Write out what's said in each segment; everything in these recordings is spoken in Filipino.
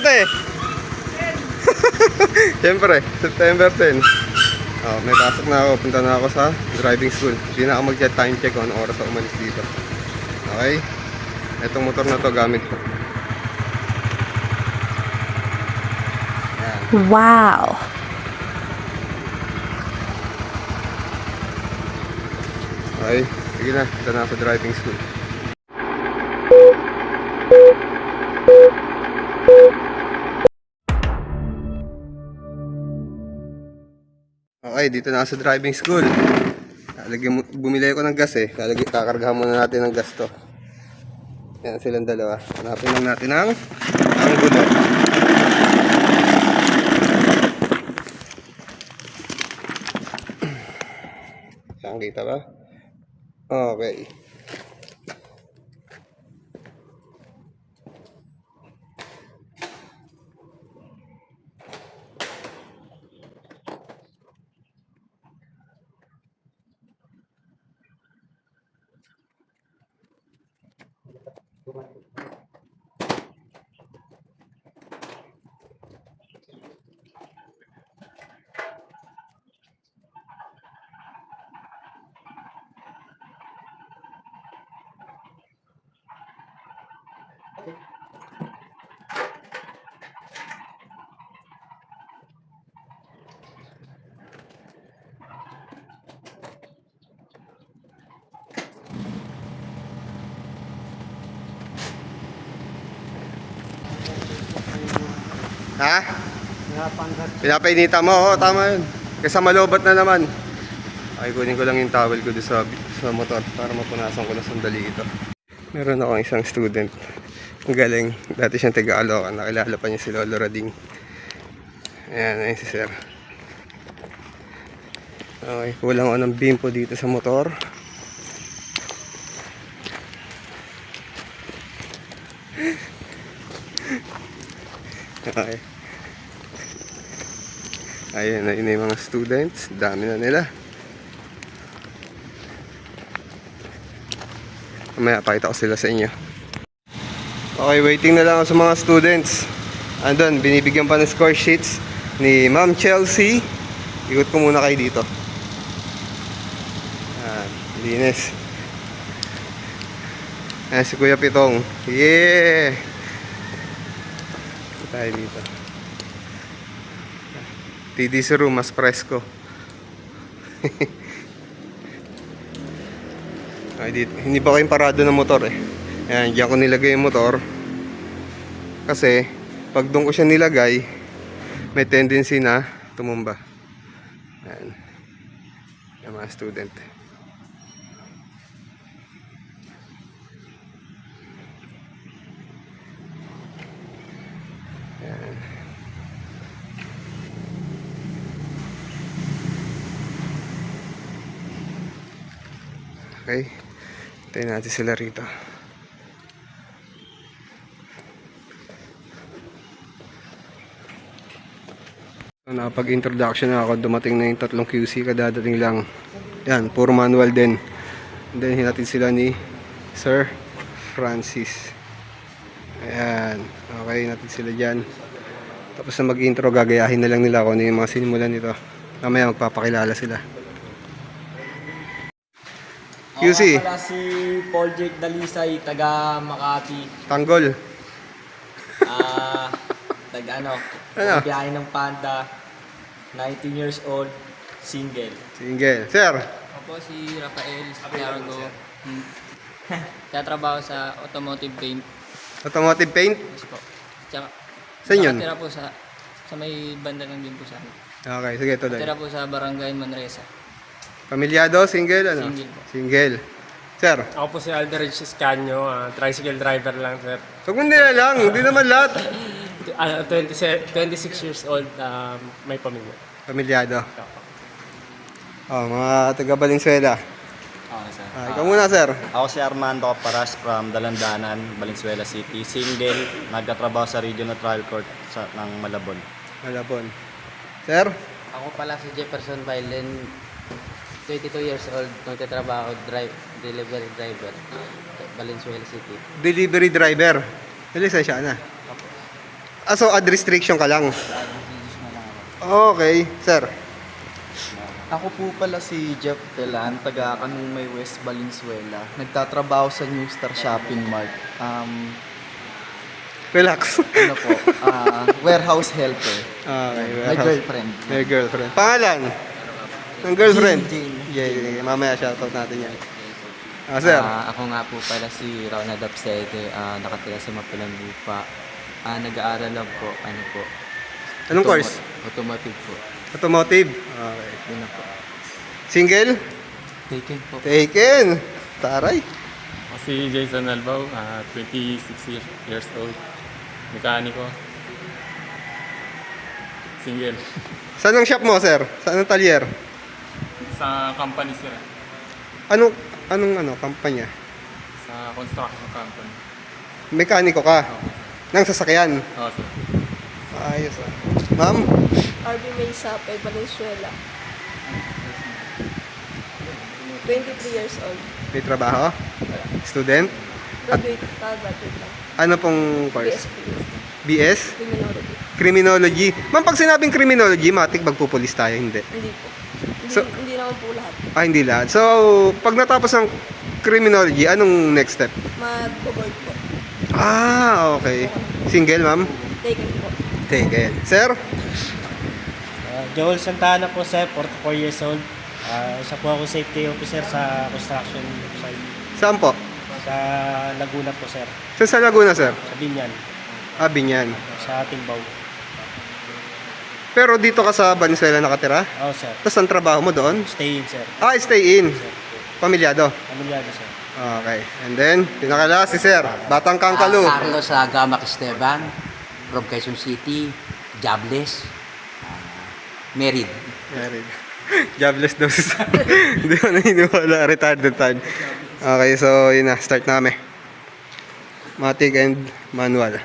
ate? Siyempre, September 10. Oh, may pasok na ako. Punta na ako sa driving school. Hindi na ako mag-time check kung anong oras ako umalis dito. Okay? Itong motor na to gamit ko. Yan. Wow! Okay, sige na. Punta na ako sa driving school. Okay, dito na ako sa driving school. Bumili ako ng gas eh. Kakargahan muna natin ng gas to. Yan silang dalawa. Hanapin lang natin ang gulo. Saan kita ba? Okay. Ha? Pinapainita mo? Oo, tama yun. Kaysa malobat na naman. Okay, kunin ko lang yung towel ko sa motor para mapunasan ko na sandali ito. Meron akong isang student. Ang galing. Dati siyang taga-Alocan. Nakilala pa niya si Lolo Rading. Ayan, ayun si Sir. Okay, kulang ako ng bimpo dito sa motor. Okay. Ayun na yung mga students. Dami na nila. Mamaya pakita ko sila sa inyo. Okay, waiting na lang ako sa mga students. Andun, binibigyan pa ng score sheets ni Ma'am Chelsea. Ikot ko muna kayo dito. Linis. Ayan si Kuya Pitong. Yeah! Tayo dito. TDC room, mas presko. Ay, dito. Hindi pa kayong parado ng motor eh. Ayan, diyan ko nilagay yung motor. Kasi, pag doon ko siya nilagay, may tendency na tumumba. Ayan. Yung mga student. Ayan. Okay. Tayo natin sila rito. Nakapag-introduction na ako. Dumating na yung tatlong QC. Kadadating lang. Yan, puro manual din. And then hinatid sila ni Sir Francis. Ayan. Okay, hinatid sila dyan. Tapos na mag-intro, gagayahin na lang nila kung ano yung mga sinimulan nito. Mamaya magpapakilala sila. QC. Ako pala si Paul Jake Dalisay, taga Makati. Tanggol. Taga ano? Ano? Biyahe ng Panda. 19 years old, single. Single. Sir. Ako si Rafael Tiago. Tatrabaho sa automotive paint. Automotive paint. Yes po. Tsaka, Saan yun? nakatira po sa may banda lang din po sa amin. Okay, sige, tuloy. Nakatira po sa Barangay Manresa. Pamilyado, single, ano? Single po. Single. Sir. Ako po si Alderich Escanio, tricycle driver lang, sir. Huwag mo nila lang, hindi naman lahat. 26 years old, may pamilya. Pamilyado. Oh, mga taga Valenzuela. Okay, sir. Ikaw muna, sir. Ako si Armando Caparas from Dalandanan, Valenzuela City. Single, nagtatrabaho sa Regional Trial Court ng Malabon. Malabon. Sir. Ako pala si Jefferson Bailen, 22 years old, nagtatrabaho, delivery driver, Valenzuela City. Delivery driver. May lisensya na. So ad restriction ka lang. Okay, sir. Ako po pala si Jeff Telan, taga Kanumay West, Valenzuela. Nagtatrabaho sa New Star Shopping Mart. Relax. Ano po, warehouse helper. Okay, May girlfriend. May girlfriend. Pangalan? Ng girlfriend? Jane. Yeah. Mamaya shoutout natin yan. Sir. Ako nga po pala si Ronald Absede, nakatira sa Mapulang Lupa. Nag-aaral lang po, ano po. Anong course? Automotive po. Automotive. Okay. Yun na po. Single? Taken po. Taken. Taray. Ako si Jason Albaw, 26 years old. Mekaniko. Single. Saan ang shop mo, sir? Saan ang talyer? Sa company sir. Anong kampanya? Sa construction company. Mekaniko ka? Ng sasakyan? Oo sir. Ayos ah. Ma'am? RB Mesa, Valenzuela. 23 years old. May trabaho? Student? Graduate lang. Ano pong course? BSP. BS? Criminology. Criminology. Ma'am, pag sinabing criminology, matik magpupulis tayo, hindi. Hindi po. Hindi naman po lahat. Hindi lahat. So, pag natapos ang criminology, anong next step? Mag-board po. Okay. Single, ma'am? Taken po. Taken. Sir? Joel Santana po sir, 44 years old. Isa po ako safety officer sa construction site. Saan po? Sa Laguna po sir. Sa Laguna, sir? Sa Binyan. Binyan. Sa Timbaw. Pero dito ka sa Valenzuela nakatira? Oo sir. Tapos ang trabaho mo doon? Stay in sir. Stay in. Pamilyado? Pamilyado sir. Okay. And then, pinakala si sir. Batang Kangkalu. Carlos Gamak Esteban from Quezon City, jobless, married. Married. Jobless daw siya. Hindi ko naniniwala. Retarded time. Okay, so yun na. Start na kami. Matic and manual.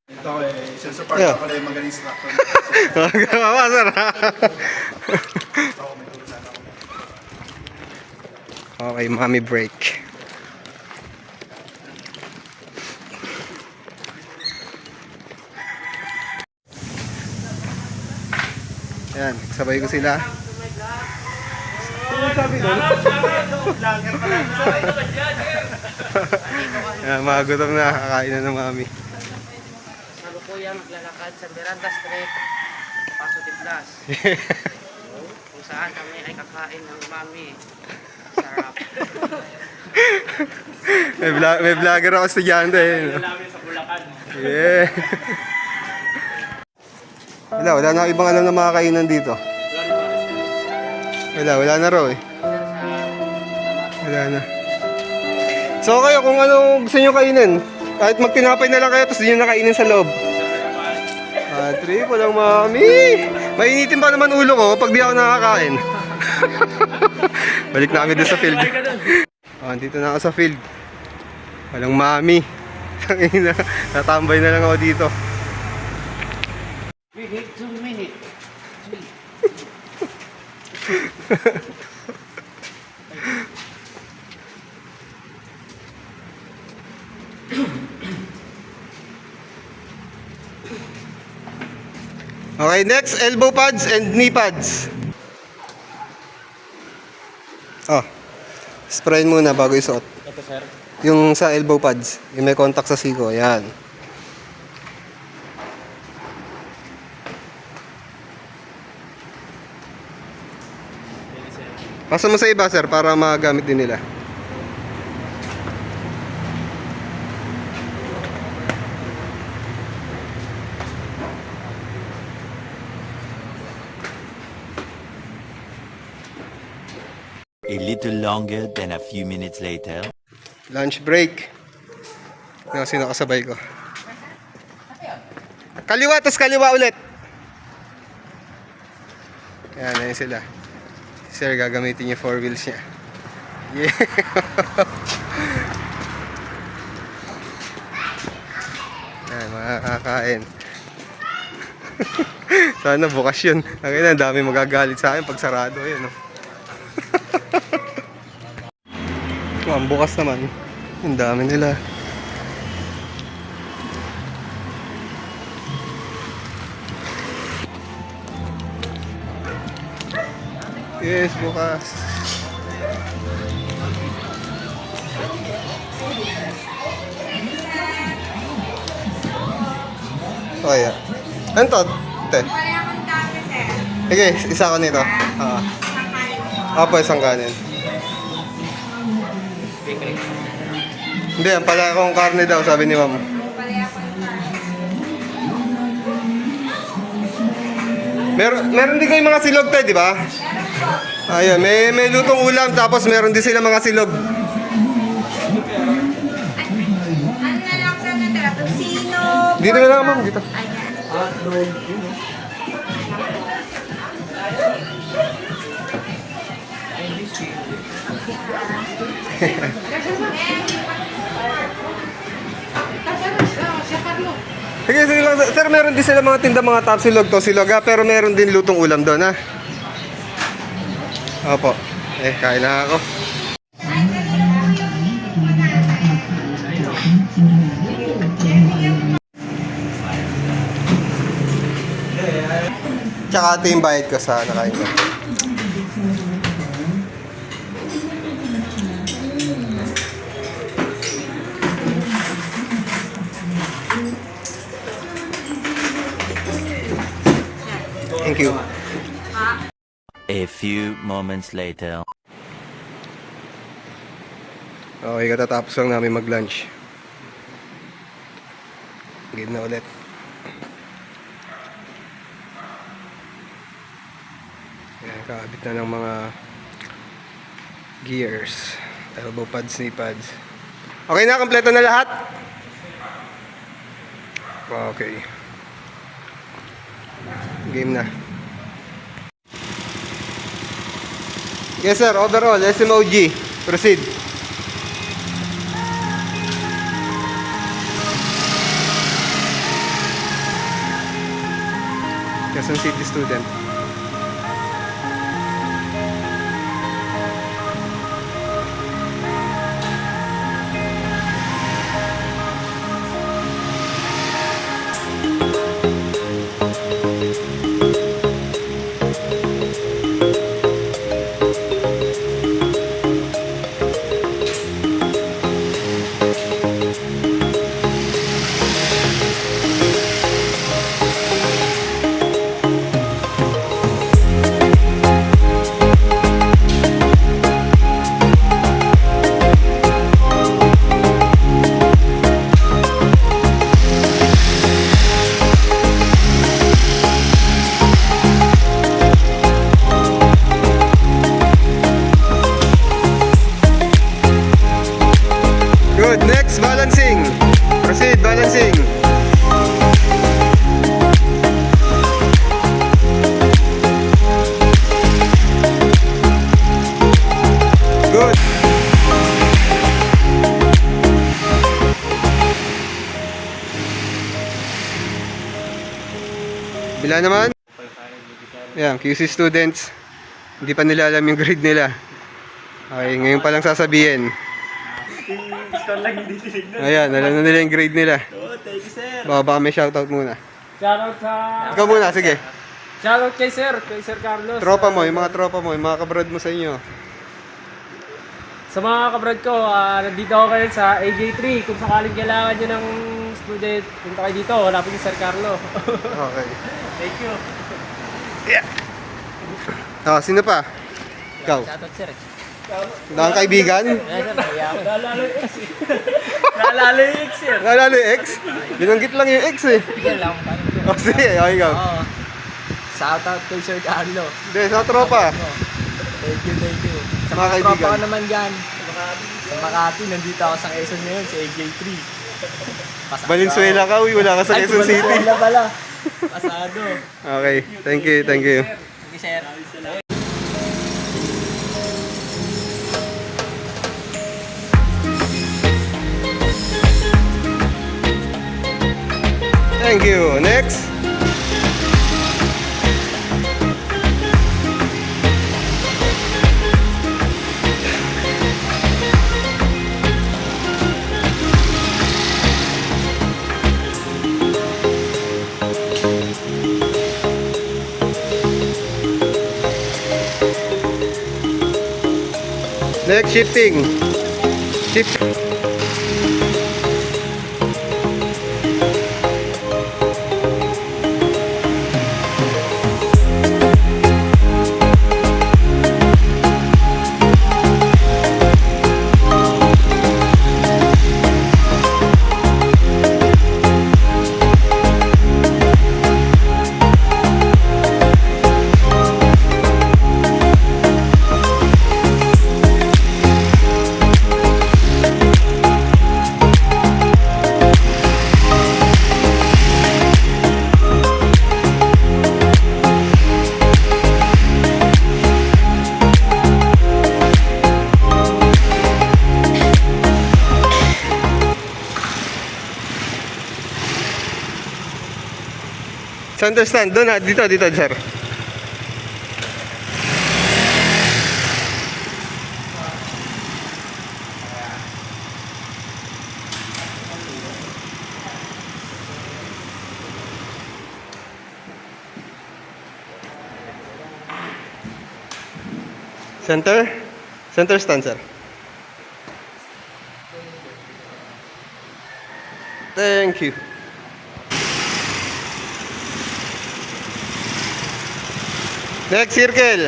Ito isa sa part ako na yung magaling instructor. Gawa, sir. Okay, mommy break. Ayan, sabay ko sila. Ayan, mga gutom na, kakain na ng mami. Kuya maglalakad sa Miranda Street, Paso de Blas. Kung saan kami ay kakain ng mami. Sarap. May vlogger ako estudyante eh. Yeah. Wala na ibang alam na mga kainan dito. Wala na raw eh. Wala na. So kayo kung ano gusto nyo kainin, kahit magtinapay na lang kayo tapos di nyo nakainin sa loob. Trip, walang mami. Mainitin pa naman ulo ko pag di ako nakakain. Balik na kami doon sa field. Dito na ako sa field. Walang mami. Natambay na lang ako dito. We need 2 minutes. Okay, next, elbow pads and knee pads. Sprayin muna bago isuot. Ito sir. Yung sa elbow pads, yung may contact sa siko, yan. Pasa mo sa iba, sir, para magamit din nila. A little longer than a few minutes later. Lunch break. Ito sino kasabay ko. Kaliwa, tas kaliwa ulit. Yan, ayun sila. Sir, gagamitin yung 4 wheels niya. Yeah. Yan, makakain. Sana bukas yun. Ang dami magagalit sa akin pag sarado. Ayun, no? Ang bukas naman. Ang dami nila. Yes, bukas. Oh, yeah. Ano to? Ate? Sige, isa ko nito. Opo, isang kanin. Hindi, ang pala akong karne daw, sabi ni ma'am. Meron din kayong mga silog tayo, di ba? Ayun, may lutong ulam, tapos meron din sila mga silog. Ano na lang sa natira? Sino? Dito na lang, ma'am, dito. Sige, sige lang. Sir, meron din sila mga tinda, mga tapsilog to silog ha, pero meron din lutong ulam doon ha. Opo. Kain na ako. Tsaka ito yung bayad ko sa nakain ko. Thank you. A few moments later. Okay, katatapos lang namin mag-lunch. Game na ulit. Ayan, kakabit na ng mga gears. Elbow pads, knee pads. Okay na, kompleto na lahat? Okay. Game na. Yes sir, overall, SMOG. Proceed. Quezon City student. Good, next, balancing. Proceed, balancing. Good. Bila naman? Yan, QC students. Hindi pa nila alam yung grade nila. Okay, ngayon pa lang sasabihin. Ayan, alam na nila yung grade nila. Thank you, sir. Baka may shoutout muna. Shoutout sa... Ikaw muna, sige. Shoutout kay Sir Carlos. Tropa mo, yung mga tropa mo, yung mga kabrad mo sa inyo. Sa mga kabrad ko, nandito ako kayo sa AJ3. Kung sakaling kailangan nyo ng student, punta kayo dito. Wala po si Sir Carlo. Okay. Thank you. Sino pa? Ikaw. Shoutout sir. Dahang kaibigan? Naalala yung ex. Naalala yung ex, sir. Naalala yung ex? Binanggit lang yung ex eh. Bigyan lang. Sige, okay ikaw. Shoutout kay Sir Carlo. Hindi, sa tropa. Thank you. Sa Mga mga tropa ko kaibigan. naman dyan. Sa Makati, nandito ako sa Quezon ngayon, sa AJ3. Valenzuela ka, uy. Wala ka sa Quezon City. Valenzuela pala. Pasado. Okay, thank you, thank you. Thank you sir. Thank you. Next. Next, shifting. Shift. Center stand, doon na, dito, sir. Center stand, sir. Thank you. Next circle.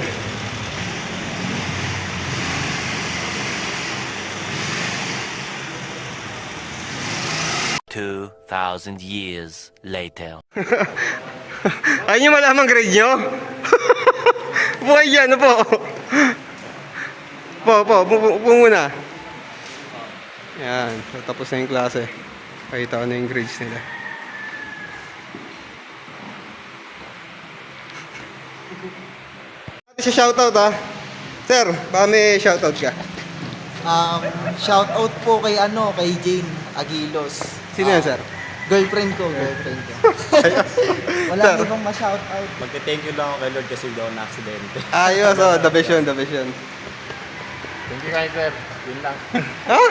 "2,000 years later." Ayaw nyo malamang grade nyo? Buhay yan, po. Upo muna. Yan, so, tapos na yung klase. Pakita ko na yung grades nila. Sa shoutout Sir, baka may shoutout ka. Shoutout po kay Jane Aguilos. Sino yan, sir? Girlfriend ko. Wala Sir. ibang ma-shoutout. Magte-thank you lang ako kay Lord kasi daw na aksidente. Ayos, the best yun. Thank you kayo, sir. Yun lang. Ha?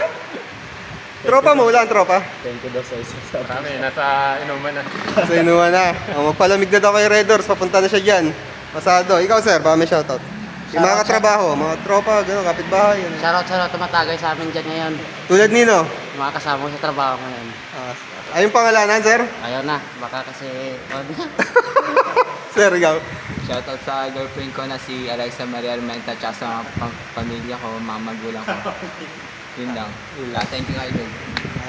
Tropa mo, wala ang tropa? Thank you daw sa isa sa Kami, nasa inuman na. So inuwan na. Magpalamig na daw kay Red Doors, papunta na siya dyan. Masado. Ikaw, sir, baka may shoutout. Yung mga katrabaho, mga tropa, gano'n, kapitbahay. Ano. Shoutout, tumatagay sa amin dyan ngayon. Tulad nino. Yung mga kasama ko sa trabaho ngayon. Ayong pangalanan, sir? Ayaw na, baka kasi... Sir, ikaw. Shoutout sa girlfriend ko na si Alexa Maria Armenta at sa mga pamilya ko, mga magulang ko. Yun lang. Thank you, Idol.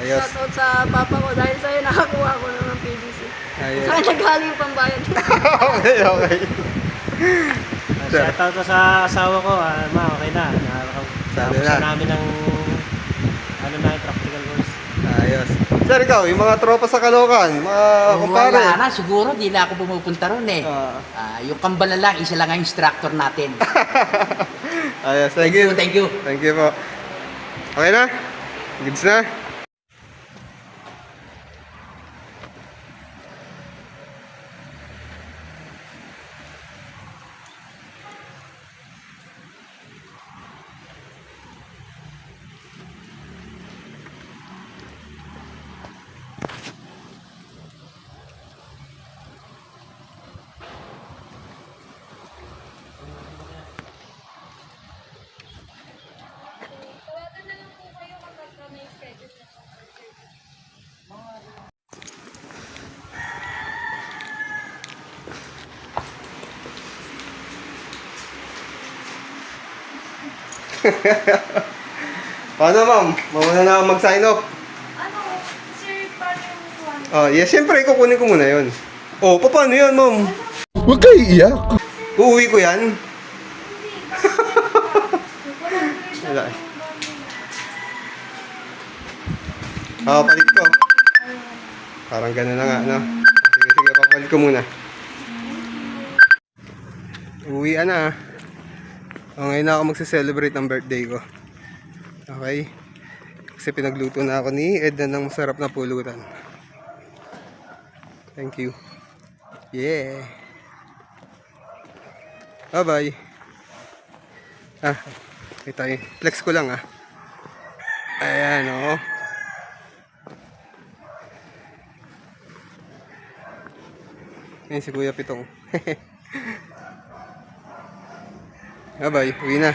Ayos. Shoutout sa papa ko dahil sa'yo nakakuha ko ng PVC. Ayos. Saan nagaling yung pambayad? Okay. Sir. Shoutout ko sa asawa ko, okay na. Sabi Nakapasa na. namin ng practical course. Ayos. Sir, ikaw, yung mga tropa sa Caloocan, mga kumpare. Wala na, siguro di na ako pumupunta ron eh. Yung kambal na lang, isa lang ang instructor natin. Ayos, thank you. Thank you. Thank you po. Okay na? Goods na? Paano, ma'am? Mauna na ako mag-sign off. Sir, paano yung Oh, yes, siyempre, kukunin ko muna yun. Oh, paano yun, ma'am? Huwag kayo iiyak. Uuwi ko yan. Wala eh. Papalit ko. Parang gano'n na nga, no? Sige, papalit ko muna. Uwian na. Ngayon na ako magse-celebrate ng birthday ko. Okay? Kasi pinagluto na ako ni Edna ng masarap na pulutan. Thank you. Yeah. Bye-bye. Ito eh. Flex ko lang Ayan, oh. Ayan si Kuya Pitong. Bye-bye. Uwi na.